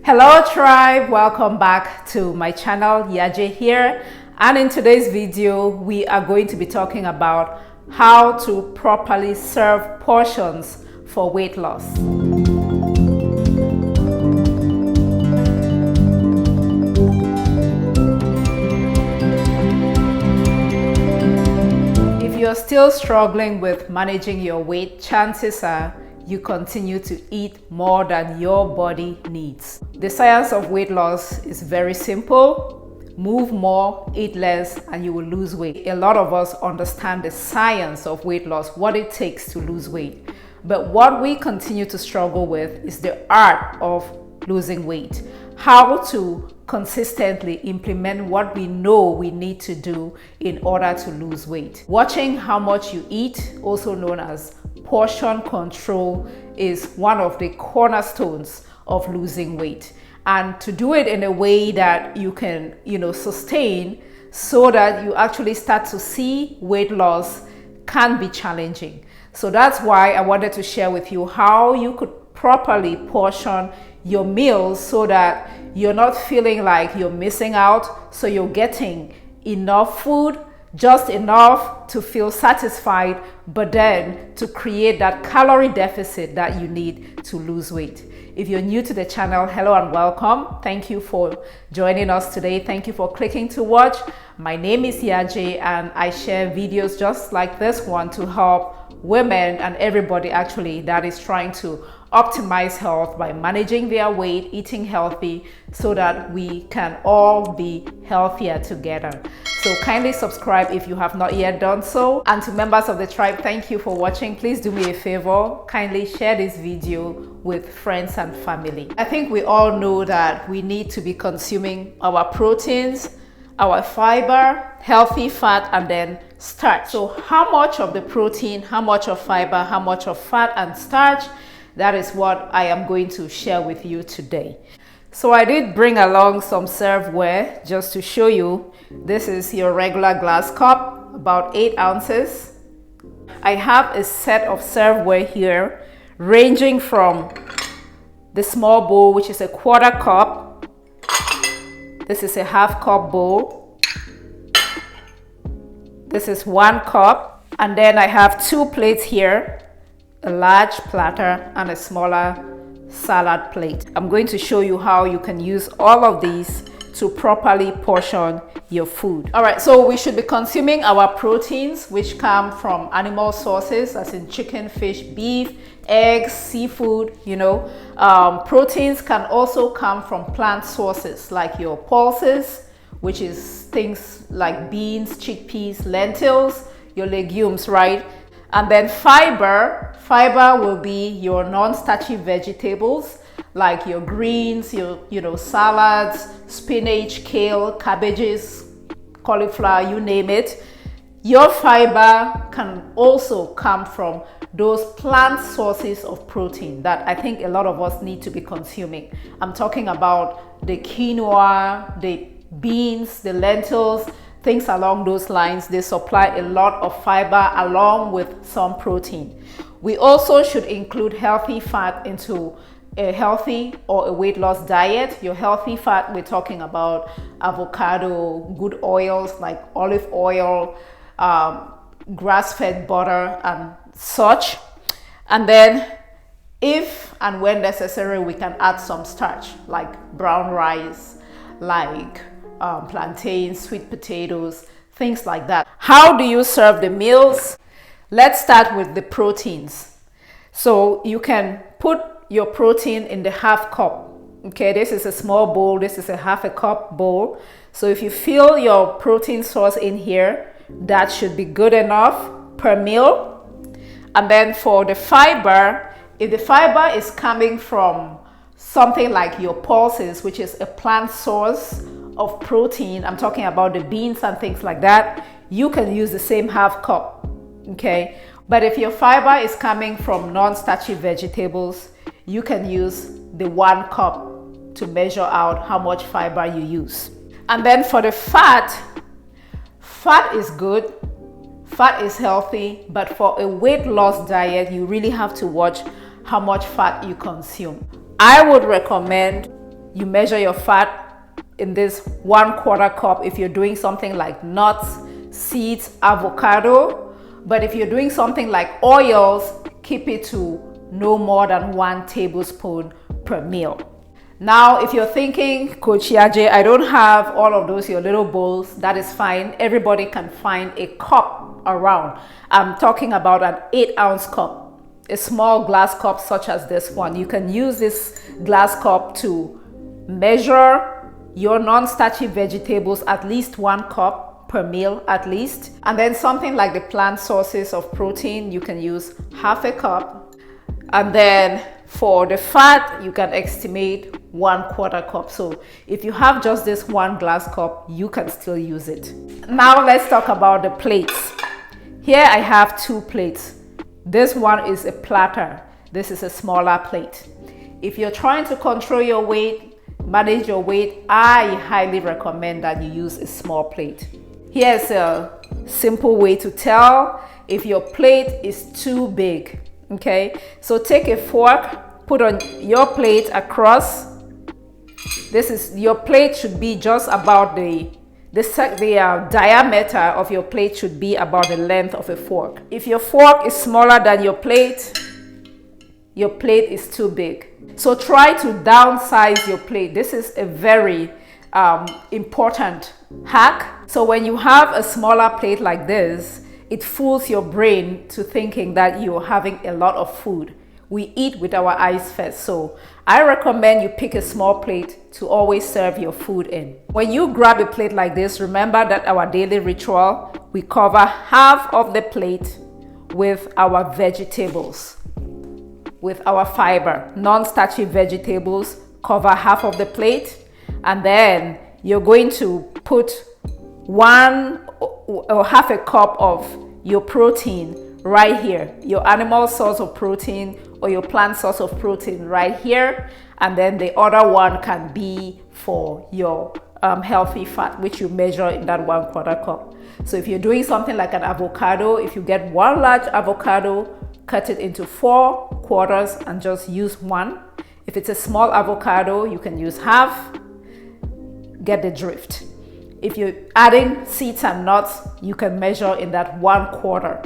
Hello tribe, welcome back to my channel. Yaje here, and in today's video we are going to be talking about how to properly serve portions for weight loss. If you're still struggling with managing your weight, chances are you continue to eat more than your body needs. The science of weight loss is very simple. Move more, eat less, and you will lose weight. A lot of us understand the science of weight loss, what it takes to lose weight. But what we continue to struggle with is the art of losing weight. How to consistently implement what we know we need to do in order to lose weight. Watching how much you eat, also known as portion control, is one of the cornerstones of losing weight, and to do it in a way that you can sustain, so that you actually start to see weight loss can be challenging. So that's why I wanted to share with you how you could properly portion your meals so that you're not feeling like you're missing out, so you're getting enough food, just enough to feel satisfied, but then to create that calorie deficit that you need to lose weight. If you're new to the channel, hello and welcome. Thank you for joining us today. Thank you for clicking to watch. My name is Yaje, and I share videos just like this one to help women and everybody actually that is trying to optimize health by managing their weight, eating healthy, so that we can all be healthier together. So kindly subscribe if you have not yet done so. And to members of the tribe, thank you for watching. Please do me a favor, kindly share this video with friends and family. I think we all know that we need to be consuming our proteins, our fiber, healthy fat, and then starch. So how much of the protein, how much of fiber, how much of fat and starch? That is what I am going to share with you today. So I did bring along some serveware just to show you. This is your regular glass cup, about 8 ounces. I have a set of serveware here, ranging from the small bowl, which is a 1/4 cup. This is a 1/2 cup bowl. This is 1 cup. And then I have 2 plates here, a large platter and a smaller salad plate. I'm going to show you how you can use all of these to properly portion your food. All right, so we should be consuming our proteins, which come from animal sources, as in chicken, fish, beef, eggs, seafood. Proteins can also come from plant sources, like your pulses, which is things like beans, chickpeas, lentils, your legumes, right? And then fiber will be your non-starchy vegetables, like your greens, your salads, spinach, kale, cabbages, cauliflower, you name it. Your fiber can also come from those plant sources of protein that I think a lot of us need to be consuming. I'm talking about the quinoa, the beans, the lentils, things along those lines. They supply a lot of fiber along with some protein. We also should include healthy fat into a healthy or a weight loss diet. Your healthy fat, we're talking about avocado, good oils like olive oil, grass-fed butter and such. And then if and when necessary, we can add some starch like brown rice, like plantains, sweet potatoes, things like that. How do you serve the meals? Let's start with the proteins. So you can put your protein in the 1/2 cup. Okay, this is a small bowl, this is a 1/2 cup bowl. So if you fill your protein source in here, that should be good enough per meal. And then for the fiber, if the fiber is coming from something like your pulses, which is a plant source of protein, I'm talking about the beans and things like that, you can use the same 1/2 cup. Okay, but if your fiber is coming from non-starchy vegetables, you can use the 1 cup to measure out how much fiber you use. And then for the fat is good, fat is healthy, but for a weight loss diet, you really have to watch how much fat you consume. I would recommend you measure your fat in this 1/4 cup if you're doing something like nuts, seeds, avocado. But if you're doing something like oils, keep it to no more than 1 tablespoon per meal. Now, if you're thinking, Coach Yaje, I don't have all of those, your little bowls, that is fine. Everybody can find a cup around. I'm talking about an 8-ounce cup, a small glass cup such as this one. You can use this glass cup to measure your non-starchy vegetables, at least 1 cup per meal at least. And then something like the plant sources of protein, you can use 1/2 cup. And then for the fat, you can estimate 1/4 cup. So if you have just this 1 glass cup, you can still use it. Now let's talk about the plates. Here I have 2 plates. This one is a platter. This is a smaller plate. If you're trying to control your weight, manage your weight, I highly recommend that you use a small plate. Here's a simple way to tell if your plate is too big. Okay, so take a fork, put on your plate across. Your plate should be just about the diameter of your plate should be about the length of a fork. If your fork is smaller than your plate is too big. So try to downsize your plate. This is a very important hack. So when you have a smaller plate like this, it fools your brain to thinking that you're having a lot of food. We eat with our eyes first. So I recommend you pick a small plate to always serve your food in. When you grab a plate like this, remember that our daily ritual, we cover 1/2 of the plate with our vegetables, with our fiber. Non-starchy vegetables cover 1/2 of the plate. And then you're going to put 1 or 1/2 cup of your protein right here, your animal source of protein or your plant source of protein right here, and then the other one can be for your healthy fat, which you measure in that 1/4 cup. So if you're doing something like an avocado, if you get 1 large avocado, cut it into 4 quarters and just use 1. If it's a small avocado, you can use 1/2. Get the drift. If you're adding seeds and nuts, you can measure in that 1/4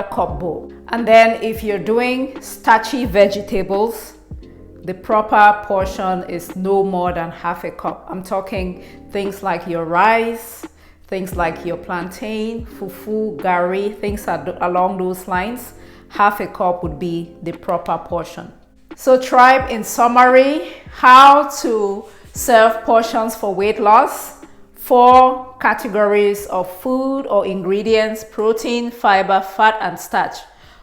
cup bowl. And then if you're doing starchy vegetables, the proper portion is no more than 1/2 cup. I'm talking things like your rice, things like your plantain, fufu, gari, things along those lines. 1/2 cup would be the proper portion. So tribe, in summary, how to serve portions for weight loss. 4 categories of food or ingredients: protein, fiber, fat, and starch.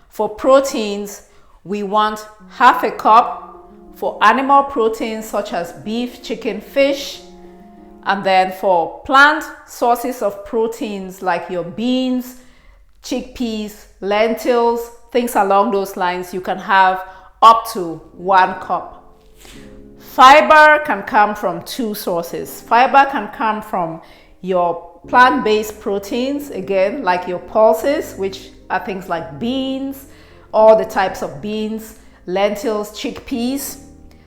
For proteins, we want 1/2 cup for animal proteins such as beef, chicken, fish. And then for plant sources of proteins like your beans, chickpeas, lentils, things along those lines, you can have up to 1 cup. Fiber can come from 2 sources. Fiber can come from your plant-based proteins, again, like your pulses, which are things like beans, all the types of beans, lentils, chickpeas.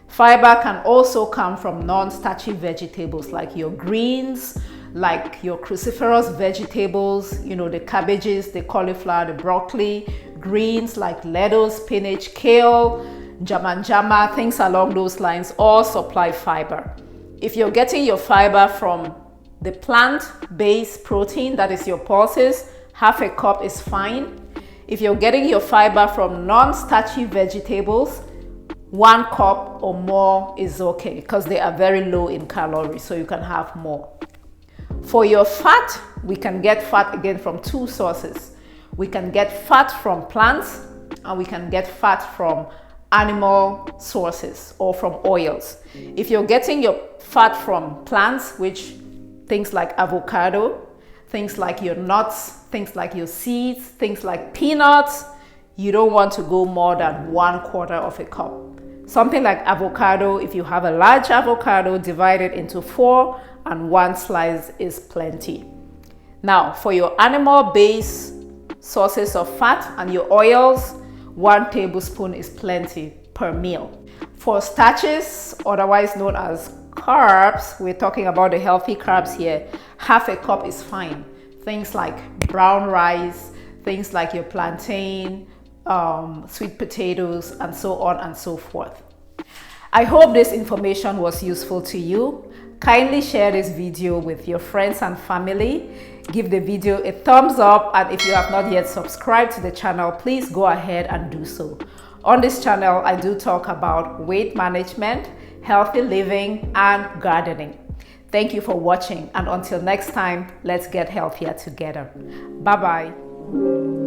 Fiber can also come from non-starchy vegetables like your greens, like your cruciferous vegetables, you know, the cabbages, the cauliflower, the broccoli, greens like lettuce, spinach, kale, jama, things along those lines, all supply fiber. If you're getting your fiber from the plant-based protein, that is your pulses, 1/2 cup is fine. If you're getting your fiber from non-starchy vegetables, 1 cup or more is okay because they are very low in calories, so you can have more. For your fat, we can get fat again from 2 sources. We can get fat from plants and we can get fat from animal sources or from oils. If you're getting your fat from plants, which things like avocado, things like your nuts, things like your seeds, things like peanuts, you don't want to go more than 1/4 cup. Something like avocado, if you have a large avocado, divide it into 4 and 1 slice is plenty. Now, for your animal-based sources of fat and your oils, 1 tablespoon is plenty per meal. For starches, otherwise known as carbs, we're talking about the healthy carbs here. Half a cup is fine. Things like brown rice, things like your plantain, sweet potatoes, and so on and so forth. I hope this information was useful to you. Kindly share this video with your friends and family. Give the video a thumbs up, and if you have not yet subscribed to the channel, please go ahead and do so. On this channel, I do talk about weight management, healthy living, and gardening. Thank you for watching, and until next time, let's get healthier together. Bye-bye.